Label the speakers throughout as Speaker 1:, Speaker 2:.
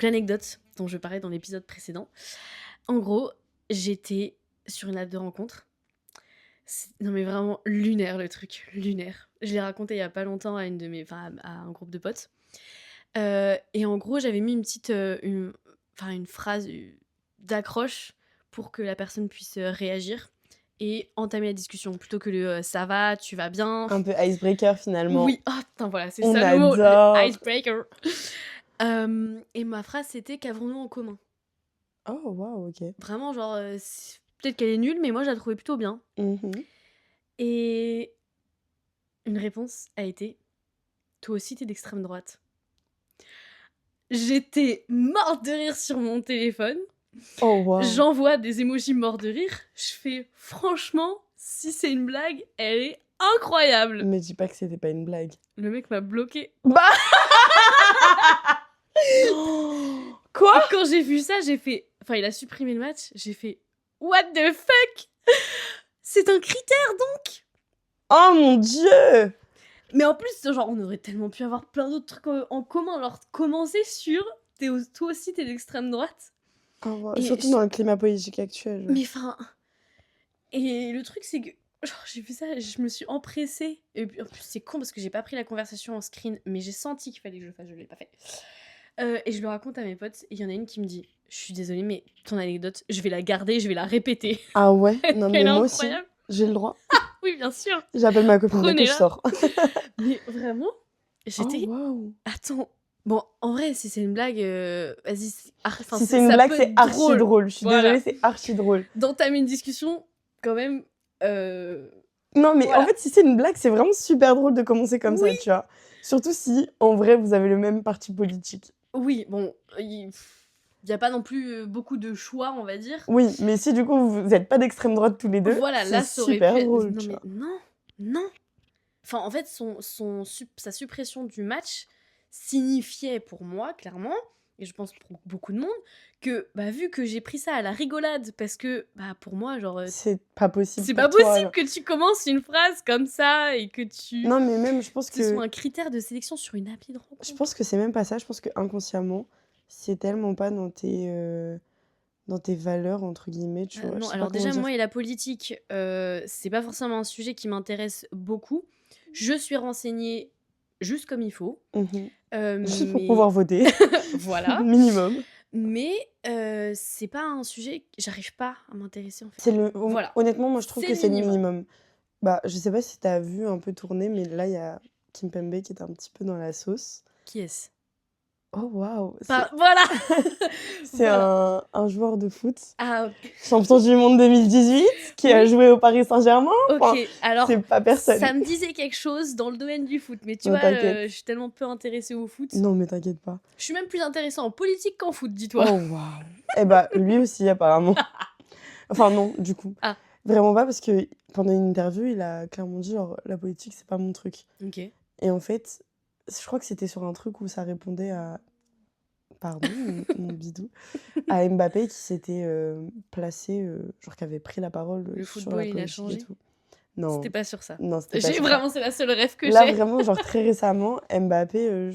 Speaker 1: Donc l'anecdote dont je parlais dans l'épisode précédent, en gros, j'étais sur une app de rencontre. Non mais vraiment lunaire le truc, lunaire. Je l'ai raconté il y a pas longtemps à à un groupe de potes. Et en gros, j'avais mis une phrase d'accroche pour que la personne puisse réagir et entamer la discussion plutôt que ça va, tu vas bien.
Speaker 2: Un peu icebreaker finalement.
Speaker 1: Oui, oh putain, voilà, c'est
Speaker 2: On
Speaker 1: ça le mot, le
Speaker 2: adore.
Speaker 1: icebreaker. Et ma phrase, c'était qu'avons-nous en commun?
Speaker 2: Oh, waouh, ok.
Speaker 1: Vraiment, genre, peut-être qu'elle est nulle, mais moi, je la trouvais plutôt bien.
Speaker 2: Mhm.
Speaker 1: Et une réponse a été toi aussi, t'es d'extrême droite. J'étais morte de rire sur mon téléphone.
Speaker 2: Oh, waouh.
Speaker 1: J'envoie des emojis morts de rire. Je fais franchement, si c'est une blague, elle est incroyable.
Speaker 2: Mais dis pas que c'était pas une blague.
Speaker 1: Le mec m'a bloqué.
Speaker 2: Bah Quoi?
Speaker 1: Et quand j'ai vu ça, j'ai fait. Enfin, il a supprimé le match. J'ai fait what the fuck? C'est un critère donc?
Speaker 2: Oh mon dieu!
Speaker 1: Mais en plus, genre, on aurait tellement pu avoir plein d'autres trucs en commun. Alors, commencer sur toi aussi, t'es d'extrême droite.
Speaker 2: Oh, wow.
Speaker 1: Et
Speaker 2: surtout dans le climat politique actuel.
Speaker 1: Mais enfin. Et le truc, c'est que. Genre, j'ai vu ça, je me suis empressée. Et puis, en plus, c'est con parce que j'ai pas pris la conversation en screen, mais j'ai senti qu'il fallait que je le fasse, je l'ai pas fait. Et je le raconte à mes potes, et il y en a une qui me dit je suis désolée, mais ton anecdote, je vais la garder, je vais la répéter.
Speaker 2: Ah ouais? Non, mais
Speaker 1: Elle est
Speaker 2: moi aussi,
Speaker 1: incroyable.
Speaker 2: j'ai le droit.
Speaker 1: Oui, bien sûr.
Speaker 2: J'appelle ma copine dès que je
Speaker 1: Prenez-la.
Speaker 2: sors.
Speaker 1: Mais vraiment, j'étais.
Speaker 2: Oh, waouh!
Speaker 1: Attends. Bon, en vrai, si c'est une blague, vas-y.
Speaker 2: Si c'est une blague, c'est archi drôle. Je suis désolée, c'est archi drôle.
Speaker 1: D'entamer une discussion, quand même.
Speaker 2: Non, mais
Speaker 1: Voilà.
Speaker 2: en fait, si c'est une blague, c'est vraiment super drôle de commencer comme
Speaker 1: Oui.
Speaker 2: ça, tu vois. Surtout si, en vrai, vous avez le même parti politique.
Speaker 1: Oui, bon, il n'y a pas non plus beaucoup de choix, on va dire.
Speaker 2: Oui, mais si du coup, vous n'êtes pas d'extrême droite tous les deux,
Speaker 1: Voilà,
Speaker 2: c'est
Speaker 1: là, ça aurait
Speaker 2: super
Speaker 1: pu être...
Speaker 2: drôle,
Speaker 1: Non,
Speaker 2: tu
Speaker 1: mais
Speaker 2: vois.
Speaker 1: non. Enfin, en fait, sa suppression du match signifiait pour moi, clairement, et je pense pour beaucoup de monde, que vu que j'ai pris ça à la rigolade, parce que pour moi, genre...
Speaker 2: C'est pas possible
Speaker 1: c'est
Speaker 2: pour
Speaker 1: pas
Speaker 2: toi,
Speaker 1: possible
Speaker 2: alors.
Speaker 1: que tu commences une phrase comme ça et que tu...
Speaker 2: Non, mais même, je pense
Speaker 1: Ce
Speaker 2: que...
Speaker 1: soit un critère de sélection sur une appli de rencontre.
Speaker 2: Je pense que c'est même pas ça. Je pense que inconsciemment, c'est tellement pas dans tes valeurs, entre guillemets, tu vois. Je
Speaker 1: Non,
Speaker 2: sais pas
Speaker 1: alors
Speaker 2: comment
Speaker 1: déjà,
Speaker 2: dire.
Speaker 1: moi et la politique, c'est pas forcément un sujet qui m'intéresse beaucoup. Je suis renseignée juste comme il faut.
Speaker 2: Juste pour
Speaker 1: mais-
Speaker 2: pouvoir voter.
Speaker 1: Voilà.
Speaker 2: Minimum.
Speaker 1: Mais c'est pas un sujet que j'arrive pas à m'intéresser en fait.
Speaker 2: C'est le...
Speaker 1: Voilà.
Speaker 2: Honnêtement, moi, je trouve
Speaker 1: C'est
Speaker 2: que
Speaker 1: le
Speaker 2: c'est le
Speaker 1: minimum.
Speaker 2: minimum. Je sais pas si t'as vu un peu tourner, mais là, il y a Kimpembe qui est un petit peu dans la sauce.
Speaker 1: Qui est-ce?
Speaker 2: Oh, waouh!
Speaker 1: Voilà.
Speaker 2: C'est
Speaker 1: Voilà.
Speaker 2: un joueur de foot,
Speaker 1: Ah,
Speaker 2: champion du monde 2018, qui a
Speaker 1: Oui.
Speaker 2: joué au Paris Saint-Germain. Enfin,
Speaker 1: ok. Alors,
Speaker 2: c'est pas personne.
Speaker 1: ça me disait quelque chose dans le domaine du foot, mais tu
Speaker 2: Non,
Speaker 1: vois,
Speaker 2: t'inquiète.
Speaker 1: je suis tellement peu intéressée au foot.
Speaker 2: Non, mais t'inquiète pas.
Speaker 1: Je suis même plus intéressée en politique qu'en foot, dis-toi.
Speaker 2: Oh, waouh! Eh bah, lui aussi, apparemment. Enfin, non, du coup.
Speaker 1: Ah.
Speaker 2: Vraiment pas, parce que pendant une interview, il a clairement dit, genre, la politique, c'est pas mon truc.
Speaker 1: Ok.
Speaker 2: Et en fait, je crois que c'était sur un truc où ça répondait à... Pardon, mon bidou. À Mbappé qui s'était placé, genre qui avait pris la parole
Speaker 1: Le
Speaker 2: sur
Speaker 1: football,
Speaker 2: la
Speaker 1: il a
Speaker 2: politique
Speaker 1: changé?
Speaker 2: et tout. Non,
Speaker 1: C'était pas sur ça.
Speaker 2: non, c'était pas sur ça.
Speaker 1: Vraiment, c'est la seule rêve que
Speaker 2: Là,
Speaker 1: j'ai.
Speaker 2: vraiment, genre très récemment, Mbappé,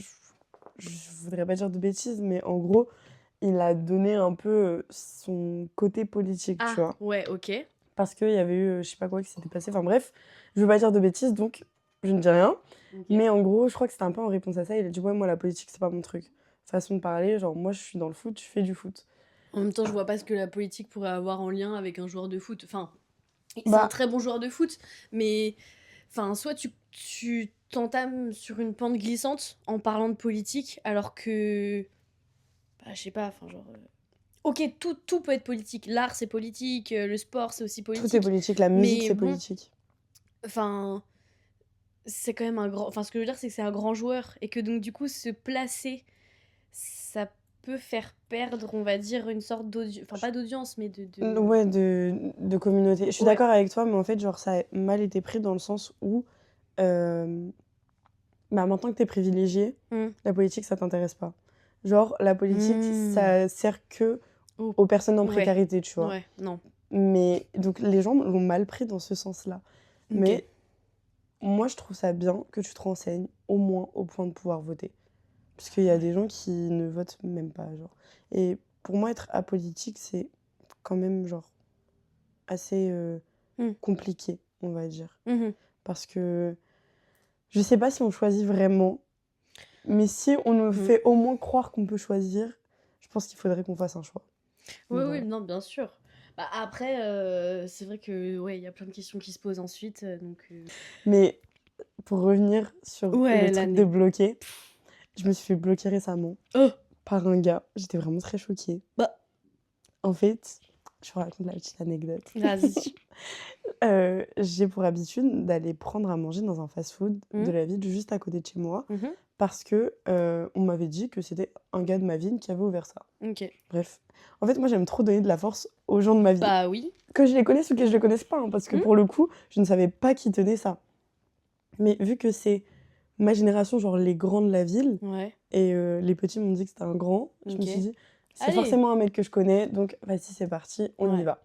Speaker 2: je voudrais pas dire de bêtises, mais en gros, il a donné un peu son côté politique, tu vois.
Speaker 1: Ouais, ok.
Speaker 2: Parce qu'il y avait eu, je sais pas quoi qui s'était passé. Enfin bref, je veux pas dire de bêtises, donc je ne dis rien.
Speaker 1: Ok.
Speaker 2: Mais en gros, je crois que c'était un peu en réponse à ça. Il a dit, ouais, moi, la politique, c'est pas mon truc. Façon de parler, genre, moi, je suis dans le foot, je fais du foot.
Speaker 1: En même temps, je vois pas ce que la politique pourrait avoir en lien avec un joueur de foot. Enfin, c'est
Speaker 2: Bah.
Speaker 1: un très bon joueur de foot, mais enfin, soit tu t'entames sur une pente glissante en parlant de politique, alors que, je sais pas, enfin, genre... Ok, tout peut être politique. L'art, c'est politique, le sport, c'est aussi politique.
Speaker 2: Tout est politique, la musique,
Speaker 1: Mais
Speaker 2: c'est
Speaker 1: bon,
Speaker 2: politique.
Speaker 1: Enfin, c'est quand même un grand... Enfin, ce que je veux dire, c'est que c'est un grand joueur, et que donc, du coup, se placer, ça peut faire perdre, on va dire, une sorte d'audience... Enfin, pas d'audience, mais de...
Speaker 2: Ouais, de communauté. Je suis
Speaker 1: Ouais.
Speaker 2: d'accord avec toi, mais en fait, genre, ça a mal été pris dans le sens où, maintenant que t'es privilégié, la politique, ça t'intéresse pas. Genre, la politique, ça sert que aux personnes en précarité, tu vois.
Speaker 1: Ouais, non.
Speaker 2: Mais donc, les gens l'ont mal pris dans ce sens-là.
Speaker 1: Ok.
Speaker 2: Mais moi, je trouve ça bien que tu te renseignes, au moins au point de pouvoir voter. Parce qu'il y a des gens qui ne votent même pas, genre. Et pour moi, être apolitique, c'est quand même, genre, assez
Speaker 1: Mm.
Speaker 2: compliqué, on va dire.
Speaker 1: Mhm.
Speaker 2: Parce que je sais pas si on choisit vraiment, mais si on nous
Speaker 1: Mm.
Speaker 2: fait au moins croire qu'on peut choisir, je pense qu'il faudrait qu'on fasse un choix.
Speaker 1: Oui,
Speaker 2: Donc
Speaker 1: oui,
Speaker 2: voilà.
Speaker 1: non, bien sûr. Bah, après, c'est vrai que ouais, il y a plein de questions qui se posent ensuite, donc
Speaker 2: Mais pour revenir sur
Speaker 1: ouais,
Speaker 2: le truc de
Speaker 1: l'année.
Speaker 2: bloquer, je me suis fait bloquer récemment
Speaker 1: Oh,
Speaker 2: par un gars. J'étais vraiment très choquée.
Speaker 1: bah,
Speaker 2: En fait, je vous raconte la petite anecdote.
Speaker 1: vas-y.
Speaker 2: J'ai pour habitude d'aller prendre à manger dans un fast-food de
Speaker 1: Mm.
Speaker 2: la ville juste à côté de chez moi
Speaker 1: Mhm.
Speaker 2: parce que on m'avait dit que c'était un gars de ma ville qui avait ouvert ça.
Speaker 1: Ok.
Speaker 2: Bref. En fait, moi, j'aime trop donner de la force aux gens de ma ville.
Speaker 1: Bah oui.
Speaker 2: Que je les connaisse ou que je les connaisse pas, hein, parce que
Speaker 1: Mm.
Speaker 2: pour le coup, je ne savais pas qui tenait ça. Mais vu que c'est ma génération, genre les grands de la ville,
Speaker 1: Ouais.
Speaker 2: et les petits m'ont dit que c'était un grand, je me
Speaker 1: Ok.
Speaker 2: suis dit, c'est
Speaker 1: Allez.
Speaker 2: forcément un mec que je connais, donc vas-y, c'est parti, on y
Speaker 1: Ouais.
Speaker 2: va.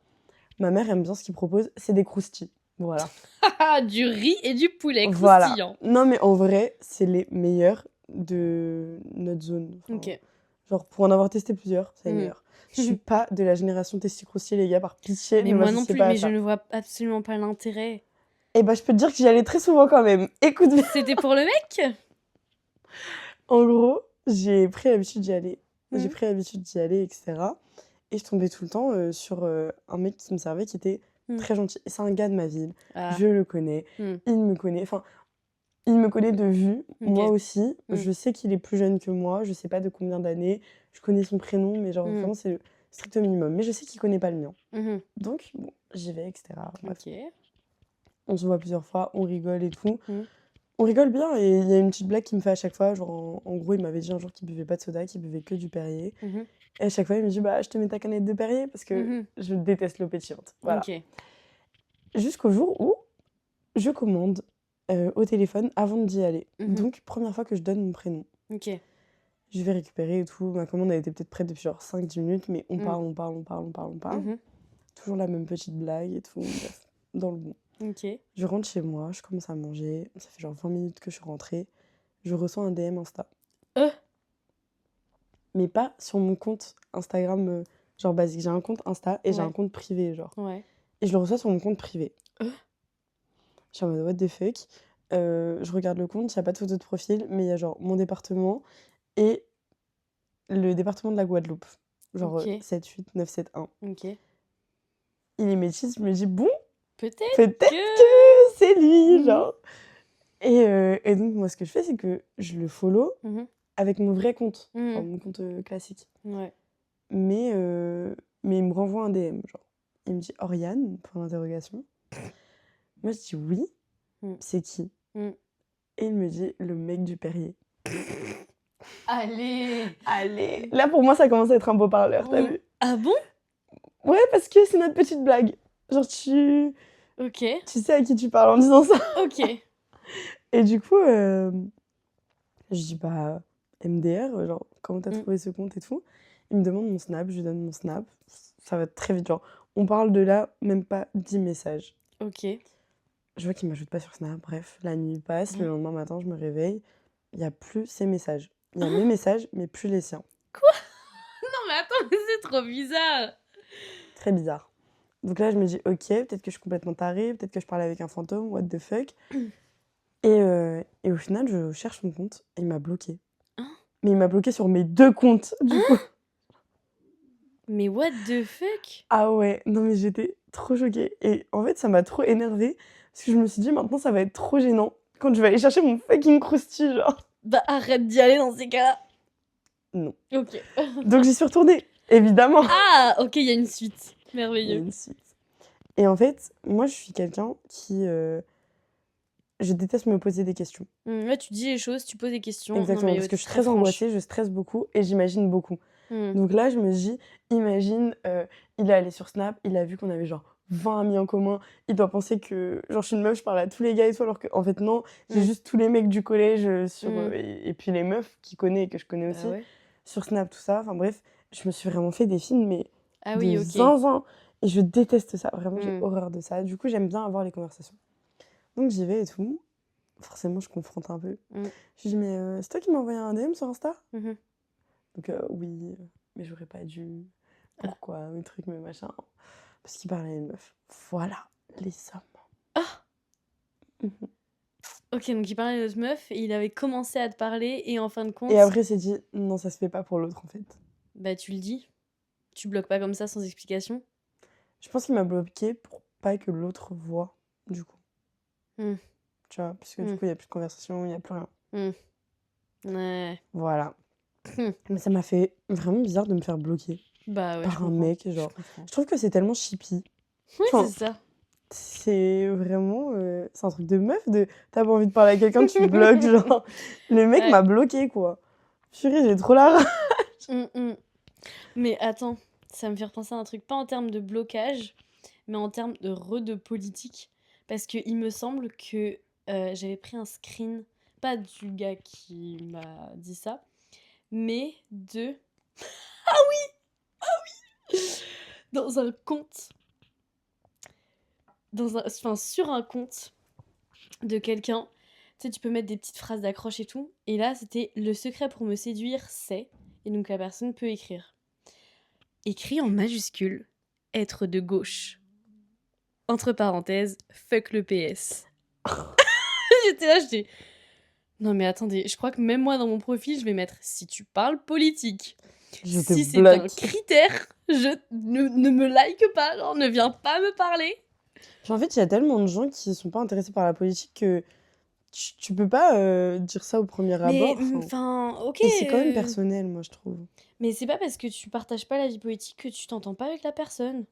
Speaker 2: Ma mère aime bien ce qu'il propose, c'est des croustilles. Voilà.
Speaker 1: Du riz et du poulet
Speaker 2: Voilà.
Speaker 1: croustillant.
Speaker 2: Non, mais en vrai, c'est les meilleurs de notre zone. Enfin,
Speaker 1: Ok.
Speaker 2: genre, pour en avoir testé plusieurs, c'est les
Speaker 1: Mhm.
Speaker 2: meilleurs. Je suis pas de la génération testé croustillé, les gars, par pitié,
Speaker 1: Mais
Speaker 2: ne
Speaker 1: moi non
Speaker 2: m'associez
Speaker 1: plus,
Speaker 2: pas à
Speaker 1: mais je
Speaker 2: ça.
Speaker 1: ne vois absolument pas l'intérêt.
Speaker 2: Et bah, je peux te dire que j'y allais très souvent quand même. Écoute,
Speaker 1: C'était pour le mec?
Speaker 2: en gros, j'ai pris l'habitude d'y aller. J'ai
Speaker 1: Mhm.
Speaker 2: pris l'habitude d'y aller, etc. Et je tombais tout le temps sur un mec qui me servait qui était
Speaker 1: Mhm.
Speaker 2: très gentil. Et c'est un gars de ma ville.
Speaker 1: Ah.
Speaker 2: Je le connais.
Speaker 1: Mhm.
Speaker 2: Il me connaît. Enfin, il me connaît de vue. Moi
Speaker 1: Ok.
Speaker 2: aussi. Je sais qu'il est plus jeune que moi. Je sais pas de combien d'années. Je connais son prénom, mais genre vraiment, c'est le strict minimum. Mais je sais qu'il connaît pas le mien.
Speaker 1: Mhm.
Speaker 2: Donc, bon, j'y vais, etc. Bref.
Speaker 1: Ok.
Speaker 2: On se voit plusieurs fois, on rigole et tout.
Speaker 1: Mhm.
Speaker 2: On rigole bien et il y a une petite blague qu'il me fait à chaque fois. Genre, en gros, il m'avait dit un jour qu'il buvait pas de soda, qu'il buvait que du Perrier.
Speaker 1: Mhm.
Speaker 2: Et à chaque fois, il me dit, bah, je te mets ta canette de Perrier parce que
Speaker 1: Mhm.
Speaker 2: je déteste l'eau pétillante. Voilà.
Speaker 1: Ok.
Speaker 2: Jusqu'au jour où je commande au téléphone avant d'y aller.
Speaker 1: Mhm.
Speaker 2: Donc, première fois que je donne mon prénom.
Speaker 1: Ok.
Speaker 2: Je vais récupérer et tout. Ma commande, elle était peut-être prête depuis genre 5-10 minutes, mais on
Speaker 1: Mhm.
Speaker 2: parle, on parle, on parle, on parle, on parle.
Speaker 1: Mhm.
Speaker 2: Toujours la même petite blague et tout. Bref, dans le bon.
Speaker 1: Ok.
Speaker 2: Je rentre chez moi, je commence à manger. Ça fait genre 20 minutes que je suis rentrée. Je reçois un DM Insta. Mais pas sur mon compte Instagram, genre basique. J'ai un compte Insta et j'ai un
Speaker 1: Ouais.
Speaker 2: compte privé, genre.
Speaker 1: Ouais.
Speaker 2: Et je le reçois sur mon compte privé. Je suis en mode what the fuck. Je regarde le compte, il n'y a pas de photo de profil, mais il y a genre mon département et le département de la Guadeloupe. Genre
Speaker 1: Ok.
Speaker 2: 7, 8, 9, 7, 1.
Speaker 1: Ok.
Speaker 2: Il est métis, je me dis bon,
Speaker 1: Peut-être
Speaker 2: peut-être
Speaker 1: que.
Speaker 2: que c'est lui,
Speaker 1: Mhm.
Speaker 2: genre. Et donc moi ce que je fais, c'est que je le follow
Speaker 1: Mhm.
Speaker 2: avec mon vrai compte,
Speaker 1: Mhm.
Speaker 2: enfin mon compte classique.
Speaker 1: Ouais.
Speaker 2: Mais il me renvoie un DM, genre. Il me dit Oriane, point d'interrogation. Moi, je dis oui,
Speaker 1: Mm.
Speaker 2: c'est qui?
Speaker 1: Mm.
Speaker 2: Et il me dit le mec du Perrier.
Speaker 1: Allez.
Speaker 2: Allez, là pour moi, ça commence à être un beau parleur, t'as vu?
Speaker 1: Ah bon?
Speaker 2: Ouais, parce que c'est notre petite blague. Genre,
Speaker 1: Ok.
Speaker 2: tu sais à qui tu parles en disant ça.
Speaker 1: Ok.
Speaker 2: Et du coup, je dis bah, MDR, genre, comment t'as
Speaker 1: Mm.
Speaker 2: trouvé ce compte et tout? Il me demande mon snap, je lui donne mon snap. Ça va très vite, genre, on parle de là, même pas 10 messages.
Speaker 1: Ok.
Speaker 2: Je vois qu'il m'ajoute pas sur Snap. Bref, la nuit passe, le lendemain matin, je me réveille. Il n'y a plus ses messages. Il y a mes messages, mais plus les siens.
Speaker 1: Non mais attends, mais c'est trop bizarre.
Speaker 2: Très bizarre. Donc là, je me dis, ok, peut-être que je suis complètement tarée, peut-être que je parle avec un fantôme, what the fuck. Et au final, je cherche mon compte et il m'a bloqué.
Speaker 1: Hein?
Speaker 2: Mais il m'a bloqué sur mes 2 comptes, du coup.
Speaker 1: Mais what the fuck?
Speaker 2: Ah ouais, non mais j'étais trop choquée. Et en fait, ça m'a trop énervée. Parce que je me suis dit, maintenant, ça va être trop gênant quand je vais aller chercher mon fucking croustille, genre.
Speaker 1: Bah arrête d'y aller dans ces cas-là.
Speaker 2: Non.
Speaker 1: Ok.
Speaker 2: Donc j'y suis retournée, évidemment.
Speaker 1: Ah, ok, il y a une suite.
Speaker 2: Il y a
Speaker 1: Merveilleux.
Speaker 2: une suite. Et en fait, moi, je suis quelqu'un qui... je déteste me poser des questions.
Speaker 1: Ouais, tu dis les choses, tu poses des questions. Non,
Speaker 2: Exactement,
Speaker 1: mais
Speaker 2: parce que
Speaker 1: t'es
Speaker 2: je suis
Speaker 1: très
Speaker 2: très
Speaker 1: franche.
Speaker 2: angoissée, je stresse beaucoup et j'imagine beaucoup.
Speaker 1: Hmm.
Speaker 2: Donc là, je me dis, imagine, il est allé sur Snap, il a vu qu'on avait genre 20 amis en commun, il doit penser que genre je suis une meuf, je parle à tous les gars et tout, alors qu'en fait non, j'ai
Speaker 1: Mm.
Speaker 2: juste tous les mecs du collège sur,
Speaker 1: Mm.
Speaker 2: et puis les meufs qu'il connaît et que je connais aussi,
Speaker 1: Ah ouais.
Speaker 2: sur Snap, tout ça. Enfin bref, je me suis vraiment fait des films, mais
Speaker 1: Ah
Speaker 2: de
Speaker 1: oui, ok.
Speaker 2: zinzin. Et je déteste ça, vraiment, j'ai
Speaker 1: Mm.
Speaker 2: horreur de ça. Du coup, j'aime bien avoir les conversations. Donc j'y vais et tout. forcément, je confronte un peu.
Speaker 1: Mmh.
Speaker 2: Je lui dis: «Mais c'est toi qui m'as envoyé un DM sur Insta?»
Speaker 1: Mmh.
Speaker 2: Donc oui, mais j'aurais pas dû.
Speaker 1: Ah.
Speaker 2: Pourquoi? Mes trucs, mes machins. Parce qu'il parlait à une meuf. Voilà, les hommes.
Speaker 1: Ah!
Speaker 2: Mmh.
Speaker 1: OK, donc il parlait à notre meuf et il avait commencé à te parler et en fin de compte,
Speaker 2: Et après, il s'est dit: «Non, ça se fait pas pour l'autre, en fait».
Speaker 1: bah, tu le dis. Tu bloques pas comme ça sans explication.
Speaker 2: Je pense qu'il m'a bloquée pour pas que l'autre voie, du coup.
Speaker 1: Mmh.
Speaker 2: Tu vois? Parce que du
Speaker 1: Mmh.
Speaker 2: coup, il y a plus de conversation, il y a plus rien.
Speaker 1: Mmh. Ouais.
Speaker 2: Voilà.
Speaker 1: Mmh.
Speaker 2: Mais ça m'a fait vraiment bizarre de me faire bloquer
Speaker 1: Bah, ouais, je
Speaker 2: par un
Speaker 1: comprends.
Speaker 2: mec,
Speaker 1: Je
Speaker 2: genre.
Speaker 1: comprends.
Speaker 2: Je trouve que c'est tellement chippy.
Speaker 1: Oui, c'est
Speaker 2: Enfin,
Speaker 1: ça.
Speaker 2: c'est vraiment, c'est un truc de meuf de tu pas envie de parler à quelqu'un, tu bloques, genre. Le mec
Speaker 1: Ouais.
Speaker 2: m'a bloqué quoi. Purée, j'ai trop la rage.
Speaker 1: Mmh mh. Mais attends, ça me fait repenser à un truc, pas en termes de blocage, mais en termes de politique. Parce qu'il me semble que j'avais pris un screen, pas du gars qui m'a dit ça, mais de. Dans un compte. Enfin, sur un compte de quelqu'un. Tu sais, tu peux mettre des petites phrases d'accroche et tout. Et là, c'était le secret pour me séduire, c'est. Et donc la personne peut écrire. Écrit en majuscule, être de gauche. Entre parenthèses, fuck le PS. J'étais là, j'étais. Non mais attendez, je crois que même moi dans mon profil, je vais mettre si tu parles politique.
Speaker 2: Je te
Speaker 1: Si c'est un
Speaker 2: bloque.
Speaker 1: critère, ne me like pas, genre ne viens pas me parler.
Speaker 2: Genre, en fait, il y a tellement de gens qui sont pas intéressés par la politique que tu peux pas dire ça au premier
Speaker 1: Mais
Speaker 2: abord. Enfin.
Speaker 1: enfin, ok.
Speaker 2: Et c'est quand même personnel, moi, je trouve.
Speaker 1: Mais c'est pas parce que tu partages pas la vie politique que tu t'entends pas avec la personne.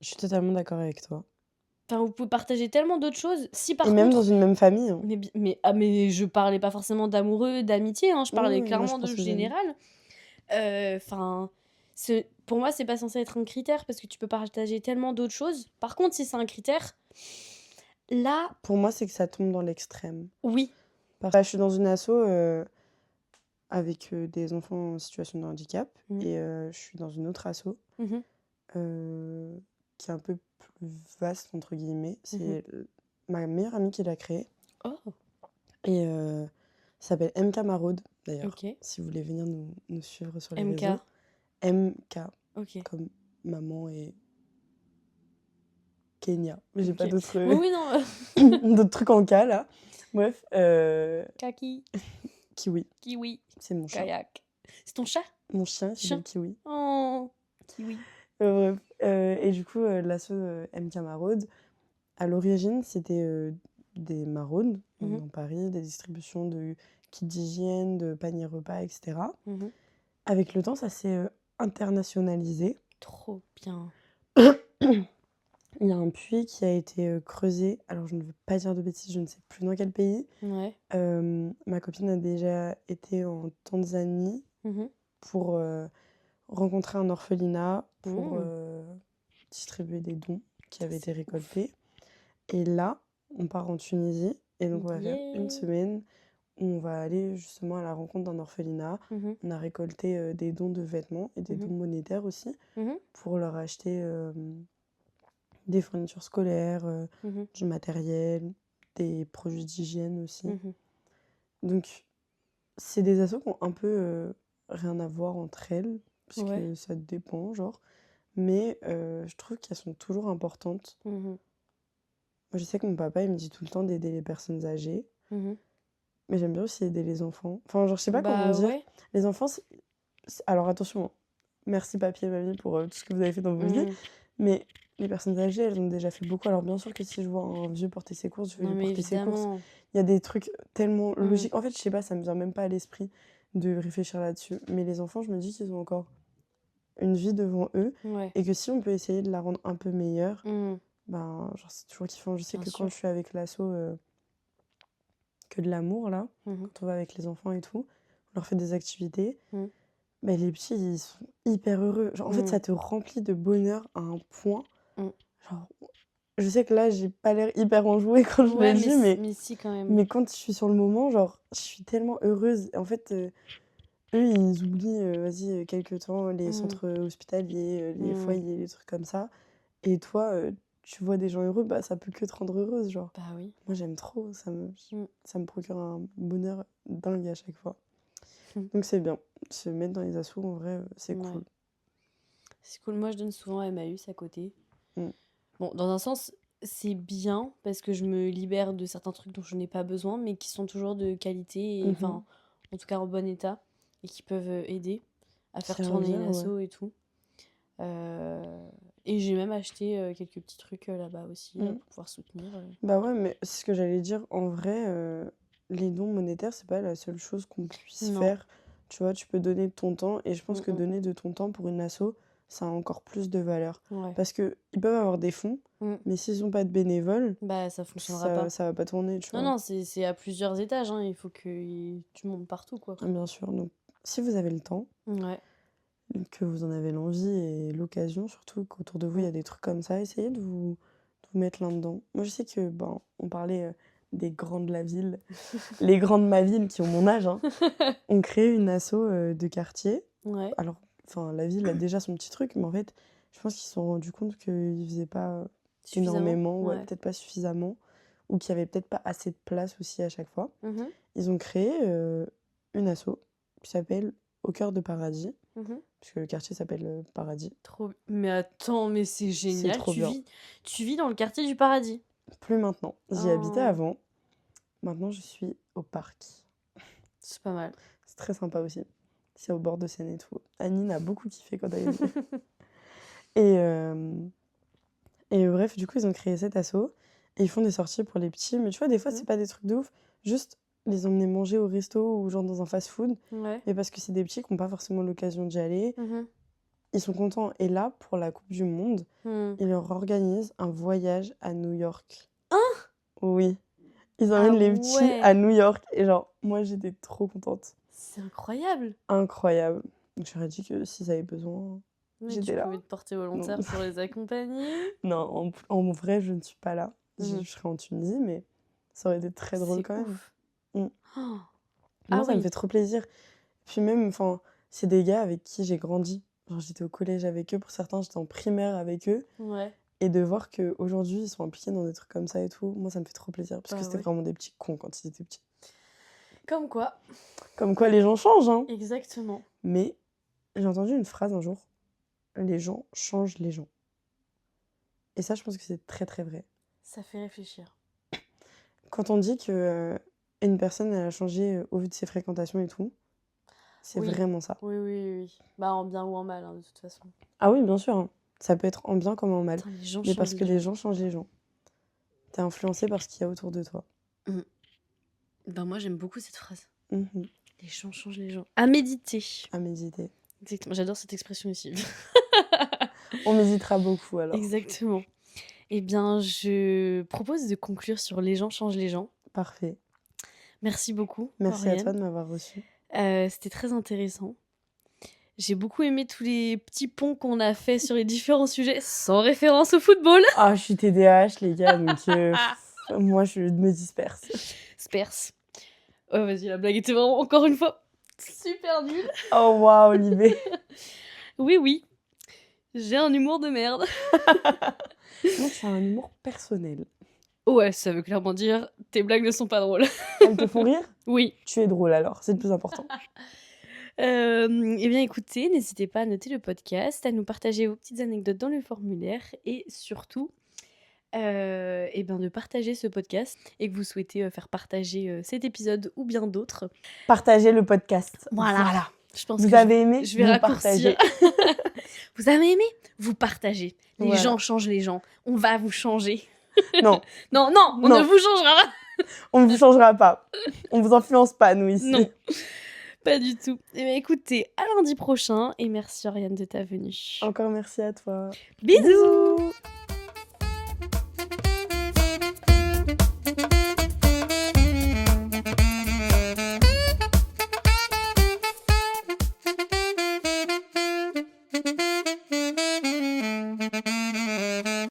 Speaker 2: Je suis totalement d'accord avec toi.
Speaker 1: Enfin, vous pouvez partager tellement d'autres choses. Si par
Speaker 2: Et même dans
Speaker 1: contre.
Speaker 2: une même famille. Hein.
Speaker 1: Mais je parlais pas forcément d'amoureux, d'amitié, hein, je
Speaker 2: Oui,
Speaker 1: parlais
Speaker 2: oui, moi, je
Speaker 1: clairement de
Speaker 2: pense aux amis.
Speaker 1: général. Enfin, pour moi, c'est pas censé être un critère parce que tu peux partager tellement d'autres choses. Par contre, si c'est un critère, là,
Speaker 2: Pour moi, c'est que ça tombe dans l'extrême.
Speaker 1: oui.
Speaker 2: Parce que je suis dans une asso avec des enfants en situation de handicap.
Speaker 1: Mhm.
Speaker 2: Et je suis dans une autre asso
Speaker 1: Mhm.
Speaker 2: qui est un peu plus vaste, entre guillemets. C'est
Speaker 1: Mhm.
Speaker 2: ma meilleure amie qui l'a créée.
Speaker 1: Oh,
Speaker 2: Et ça s'appelle MK Maraude, d'ailleurs.
Speaker 1: ok.
Speaker 2: Si vous voulez venir nous suivre sur les
Speaker 1: MK,
Speaker 2: réseaux. MK,
Speaker 1: ok.
Speaker 2: comme maman et Kenya. Mais j'ai pas
Speaker 1: Ok.
Speaker 2: d'autres
Speaker 1: Oui, oui, non.
Speaker 2: d'autres trucs en cas, là. Bref,
Speaker 1: Kaki,
Speaker 2: Kiwi,
Speaker 1: kiwi,
Speaker 2: c'est mon chat.
Speaker 1: kayak. C'est ton chat?
Speaker 2: Mon chien, il
Speaker 1: Chien.
Speaker 2: s'appelle Kiwi.
Speaker 1: Oh, kiwi.
Speaker 2: Bref, et du coup, l'asso MK Maraude, à l'origine, c'était des maraudes
Speaker 1: Mhm.
Speaker 2: dans Paris, des distributions de kits d'hygiène, de paniers repas, etc.
Speaker 1: Mhm.
Speaker 2: Avec le temps, ça s'est internationalisé.
Speaker 1: Trop bien.
Speaker 2: Il y a un puits qui a été creusé. Alors, je ne veux pas dire de bêtises, je ne sais plus dans quel pays.
Speaker 1: Ouais.
Speaker 2: Ma copine a déjà été en Tanzanie
Speaker 1: Mhm.
Speaker 2: pour rencontrer un orphelinat, pour
Speaker 1: Mhm.
Speaker 2: distribuer des dons qui avaient été
Speaker 1: C'est ouf.
Speaker 2: récoltés. Et là, on part en Tunisie. Et donc, on va faire une
Speaker 1: Yeah.
Speaker 2: semaine où on va aller justement à la rencontre d'un orphelinat.
Speaker 1: Mhm.
Speaker 2: On a récolté des dons de vêtements et des
Speaker 1: Mhm.
Speaker 2: dons monétaires aussi
Speaker 1: Mhm.
Speaker 2: pour leur acheter des fournitures scolaires,
Speaker 1: Mhm.
Speaker 2: du matériel, des produits d'hygiène aussi.
Speaker 1: Mhm.
Speaker 2: Donc, c'est des assos qui ont un peu rien à voir entre elles, parce
Speaker 1: Ouais.
Speaker 2: que ça dépend, genre. Mais je trouve qu'elles sont toujours importantes.
Speaker 1: Mhm.
Speaker 2: Moi, je sais que mon papa, il me dit tout le temps d'aider les personnes âgées,
Speaker 1: Mhm.
Speaker 2: mais j'aime bien aussi aider les enfants. Enfin, genre, je sais pas comment
Speaker 1: Bah
Speaker 2: dire.
Speaker 1: ouais.
Speaker 2: Les enfants, alors attention, hein. Merci papier et mamie pour tout ce que vous avez fait dans vos vies,
Speaker 1: Mhm.
Speaker 2: mais les personnes âgées, elles ont déjà fait beaucoup. Alors bien sûr que si je vois un vieux porter ses courses, je vais
Speaker 1: Non
Speaker 2: lui
Speaker 1: mais
Speaker 2: porter ses courses.
Speaker 1: évidemment.
Speaker 2: Il y a des trucs tellement
Speaker 1: Mhm.
Speaker 2: logiques. En fait, je sais pas, ça me vient même pas à l'esprit de réfléchir là-dessus. Mais les enfants, je me dis qu'ils ont encore une vie devant eux
Speaker 1: Ouais.
Speaker 2: et que si on peut essayer de la rendre un peu meilleure,
Speaker 1: Mhm.
Speaker 2: ben, genre, c'est toujours kiffant. Je sais
Speaker 1: Bien
Speaker 2: que quand
Speaker 1: sûr.
Speaker 2: je suis avec l'asso que de l'amour, là,
Speaker 1: Mhm.
Speaker 2: quand on va avec les enfants et tout, on leur fait des activités.
Speaker 1: Mhm.
Speaker 2: Ben, les petits, ils sont hyper heureux. Genre, en fait, ça
Speaker 1: Mhm.
Speaker 2: te remplit de bonheur à un point.
Speaker 1: Mhm.
Speaker 2: Genre, je sais que là, j'ai pas l'air hyper enjouée quand je le
Speaker 1: Ouais,
Speaker 2: dis,
Speaker 1: mais si quand même.
Speaker 2: mais quand je suis sur le moment, genre, je suis tellement heureuse. En fait, eux, ils oublient, vas-y, quelque temps, les
Speaker 1: Mhm.
Speaker 2: centres hospitaliers, les
Speaker 1: Mhm.
Speaker 2: foyers, les trucs comme ça. Et toi, tu vois des gens heureux, bah ça peut que te rendre heureuse, genre.
Speaker 1: Bah oui.
Speaker 2: Moi, j'aime trop,
Speaker 1: Mm.
Speaker 2: ça me procure un bonheur dingue à chaque fois.
Speaker 1: Mm.
Speaker 2: Donc c'est bien. Se mettre dans les assos, en vrai, c'est
Speaker 1: Ouais.
Speaker 2: cool.
Speaker 1: C'est cool. Moi, je donne souvent à Emmaüs à côté.
Speaker 2: Mm.
Speaker 1: Bon, dans un sens, c'est bien parce que je me libère de certains trucs dont je n'ai pas besoin, mais qui sont toujours de qualité, et enfin, en tout cas en bon état, et qui peuvent aider à faire tourner
Speaker 2: Servir,
Speaker 1: une
Speaker 2: ouais.
Speaker 1: asso et tout. Et j'ai même acheté quelques petits trucs là-bas aussi
Speaker 2: Mm.
Speaker 1: pour pouvoir soutenir.
Speaker 2: Bah ouais, mais c'est ce que j'allais dire. En vrai, les dons monétaires, c'est pas la seule chose qu'on puisse
Speaker 1: Non.
Speaker 2: faire. Tu vois, tu peux donner de ton temps, et je pense que
Speaker 1: Mm, mm.
Speaker 2: donner de ton temps pour une asso, ça a encore plus de valeur.
Speaker 1: Ouais.
Speaker 2: Parce que ils peuvent avoir des fonds,
Speaker 1: Mm.
Speaker 2: mais s'ils n'ont pas de bénévoles,
Speaker 1: Bah, ça fonctionnera pas.
Speaker 2: ça va pas tourner, tu vois.
Speaker 1: Non, c'est à plusieurs étages, hein. Il faut que tu montes partout, quoi.
Speaker 2: Bien sûr. Donc, si vous avez le temps,
Speaker 1: Ouais.
Speaker 2: que vous en avez l'envie et l'occasion, surtout qu'autour de vous, il y a des trucs comme ça, essayez de vous mettre là-dedans. Moi, je sais que, ben, on parlait des grands de la ville, les grands de ma ville qui ont mon âge, hein, ont créé une asso de quartier.
Speaker 1: Ouais.
Speaker 2: Alors, enfin, la ville a déjà son petit truc, mais en fait, je pense qu'ils se sont rendus compte qu'ils ne faisaient pas
Speaker 1: Suffisamment.
Speaker 2: énormément, ouais,
Speaker 1: Ouais.
Speaker 2: peut-être pas suffisamment, ou qu'il n'y avait peut-être pas assez de place aussi à chaque fois.
Speaker 1: Mhm.
Speaker 2: Ils ont créé une asso qui s'appelle Au cœur de Paradis,
Speaker 1: Mhm.
Speaker 2: puisque le quartier s'appelle Paradis.
Speaker 1: Trop... Mais attends, mais c'est génial.
Speaker 2: trop bien.
Speaker 1: Tu vis dans le quartier du paradis.
Speaker 2: Plus maintenant. J'y habitais avant. Maintenant, je suis au parc.
Speaker 1: C'est pas mal.
Speaker 2: C'est très sympa aussi. C'est au bord de Seine et tout. Anine a beaucoup kiffé quand elle est venue. Et bref, du coup, ils ont créé cet asso. Et ils font des sorties pour les petits. Mais tu vois, des fois, c'est pas des trucs de ouf. Juste les emmener manger au resto ou genre dans un fast-food.
Speaker 1: Ouais.
Speaker 2: Mais parce que c'est des petits qui n'ont pas forcément l'occasion d'y aller.
Speaker 1: Mhm.
Speaker 2: Ils sont contents. Et là, pour la Coupe du Monde, ils leur organisent un voyage à New York.
Speaker 1: Hein?
Speaker 2: Oui. Ils emmènent les petits à New York. Et genre, moi, j'étais trop contente.
Speaker 1: C'est incroyable.
Speaker 2: Incroyable. Donc, j'aurais dit que s'ils avaient besoin,
Speaker 1: Mais
Speaker 2: j'étais
Speaker 1: tu
Speaker 2: là.
Speaker 1: pouvais te porter volontaire pour les accompagner.
Speaker 2: Non, en vrai, je ne suis pas là.
Speaker 1: Mhm.
Speaker 2: Je serais en Tunisie, mais ça aurait été très drôle quand même.
Speaker 1: Oh.
Speaker 2: Moi, ça
Speaker 1: oui.
Speaker 2: me fait trop plaisir. Puis même, enfin, c'est des gars avec qui j'ai grandi. Genre, j'étais au collège avec eux, pour certains, j'étais en primaire avec eux.
Speaker 1: Ouais.
Speaker 2: Et de voir qu'aujourd'hui, ils sont impliqués dans des trucs comme ça et tout, moi, ça me fait trop plaisir. Parce que c'était vraiment des petits cons quand ils étaient petits.
Speaker 1: Comme quoi.
Speaker 2: Comme quoi, les gens changent, hein.
Speaker 1: Exactement.
Speaker 2: Mais j'ai entendu une phrase un jour. Les gens changent les gens. Et ça, je pense que c'est très, très vrai.
Speaker 1: Ça fait réfléchir.
Speaker 2: Quand on dit que une personne, elle a changé au vu de ses fréquentations et tout, c'est vraiment ça.
Speaker 1: Oui. Bah, en bien ou en mal, hein, de toute façon.
Speaker 2: Ah oui, bien sûr. Hein. Ça peut être en bien comme en mal.
Speaker 1: Putain, les gens
Speaker 2: mais parce
Speaker 1: changent
Speaker 2: que
Speaker 1: les
Speaker 2: les gens changent les gens. T'es influencé par ce qu'il y a autour de toi.
Speaker 1: Ben moi, j'aime beaucoup cette phrase.
Speaker 2: Mhm.
Speaker 1: Les gens changent les gens. À méditer.
Speaker 2: À méditer.
Speaker 1: Exactement. J'adore cette expression ici.
Speaker 2: On méditera beaucoup alors.
Speaker 1: Exactement. Eh bien, je propose de conclure sur les gens changent les gens.
Speaker 2: Parfait.
Speaker 1: Merci beaucoup.
Speaker 2: Merci
Speaker 1: Lauriane.
Speaker 2: à toi de m'avoir reçue.
Speaker 1: C'était très intéressant. J'ai beaucoup aimé tous les petits ponts qu'on a fait sur les différents sujets sans référence au football.
Speaker 2: Ah, je suis TDAH, les gars, donc moi, je me disperse.
Speaker 1: Sperse. Oh, vas-y, la blague était vraiment, encore une fois, super nulle.
Speaker 2: Oh, waouh, Olivier.
Speaker 1: Oui. J'ai un humour de merde.
Speaker 2: Moi, c'est un humour personnel.
Speaker 1: Ouais, ça veut clairement dire tes blagues ne sont pas drôles.
Speaker 2: Elles te font rire ?
Speaker 1: Oui.
Speaker 2: Tu es drôle alors, c'est le plus important.
Speaker 1: Eh bien, écoutez, n'hésitez pas à noter le podcast, à nous partager vos petites anecdotes dans le formulaire et surtout, de partager ce podcast et que vous souhaitez faire partager cet épisode ou bien d'autres.
Speaker 2: Partagez le podcast.
Speaker 1: Voilà. Je pense
Speaker 2: vous avez aimé ?
Speaker 1: Je vais raccourcir. Vous avez aimé ? Vous partagez. Les gens changent les gens. On va vous changer.
Speaker 2: Non.
Speaker 1: non, on ne vous changera pas.
Speaker 2: On ne vous changera pas. On vous influence pas, nous, ici.
Speaker 1: Non. Pas du tout. Eh bien, écoutez, à lundi prochain et merci Oriane de ta venue.
Speaker 2: Encore merci à toi.
Speaker 1: Bisous.